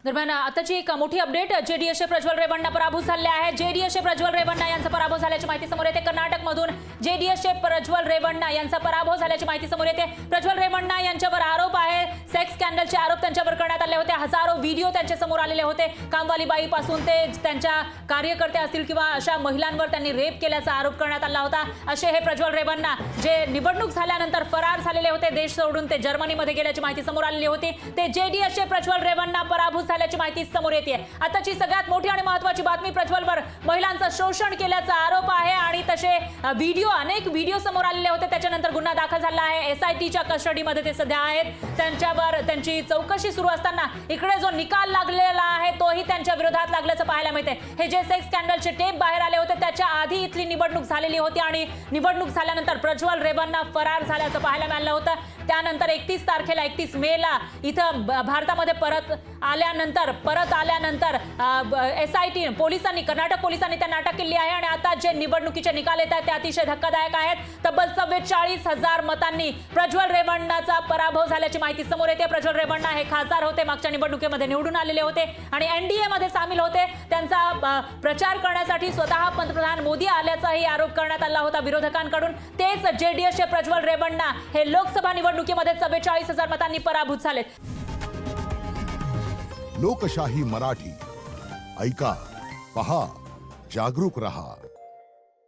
दरम्यान आताची एक मोठी अपडेट, जेडीएसचे प्रज्वल रेवण्णा पराभूत झाले आहेत। जेडीएसचे प्रज्वल रेवण्णा यांचा पराभव झाल्याची माहिती समोर येते। कर्नाटकमधून जेडीएसचे प्रज्वल रेवण्णा यांचा पराभव झाल्याची माहिती समोर येते। प्रज्वल रेवण्णा यांच्यावर आरोप आहे, सेक्स स्कॅन्डलचे आरोप त्यांच्यावर करण्यात आले होते। हजारो व्हिडिओ त्यांच्या समोर आलेले होते। कामवाली बाईपासून ते त्यांच्या कार्यकर्ते असतील किंवा अशा महिलांवर त्यांनी रेप केल्याचा आरोप करण्यात आला होता। असे हे प्रज्वल रेवण्णा जे निवडणूक झाल्यानंतर फरार झालेले होते, देश सोडून ते जर्मनीमध्ये गेल्याची माहिती समोर आलेली होती। ते जेडीएसचे प्रज्वल रेवण्णा पराभूत झाल्याची माहिती समोर येते। आताची सगळ्यात मोठी आणि महत्त्वाची बातमी, प्रज्वलवर महिलांचं शोषण केल्याचा आरोप आहे आणि तसे अनेक व्हिडिओ समोर आलेले होते। त्याच्यानंतर गुन्हा दाखल झाला आहे। एसआयटीच्या कस्टडीमध्ये ते सध्या आहेत। त्यांच्यावर त्यांची चौकशी सुरू असताना इकडे जो निकाल लागलेला आहे तोही त्यांच्या विरोधात लागल्याचं पाहायला मिळते। हे जे सेक्स स्कॅन्डलचे टेप बाहेर आले होते त्याच्या आधी इथली निवडणूक झालेली होती आणि निवडणूक झाल्यानंतर प्रज्वल रेवण्णा फरार झाल्याचं पाहायला मिळालं होतं। त्यानंतर 31 मेला इथं भारतामध्ये परत आल्यानंतर एसआयटी पोलिसांनी, कर्नाटक पोलिसांनी त्यांना अटक केली आहे आणि आता जे निवडणुकीचे निकाल येत आहेत ते अतिशय धक्कादायक आहेत। तब्बल 44,000 मतांनी प्रज्वल रेवण्णाचा पराभव झाल्याची माहिती समोर येते। प्रज्वल रेवण्णा हे खासदार होते, मागच्या निवडणुकीमध्ये निवडून आलेले होते आणि एनडीए मध्ये सामील होते। त्यांचा प्रचार करण्यासाठी स्वतः पंतप्रधान मोदी आल्याचाही आरोप करण्यात आला होता विरोधकांकडून। तेच जेडीएसचे प्रज्वल रेवण्णा हे लोकसभा निवडणुकीमध्ये 44,000 मतांनी पराभूत झालेत। लोकशाही मराठी ऐका, पहा, जागरूक रहा।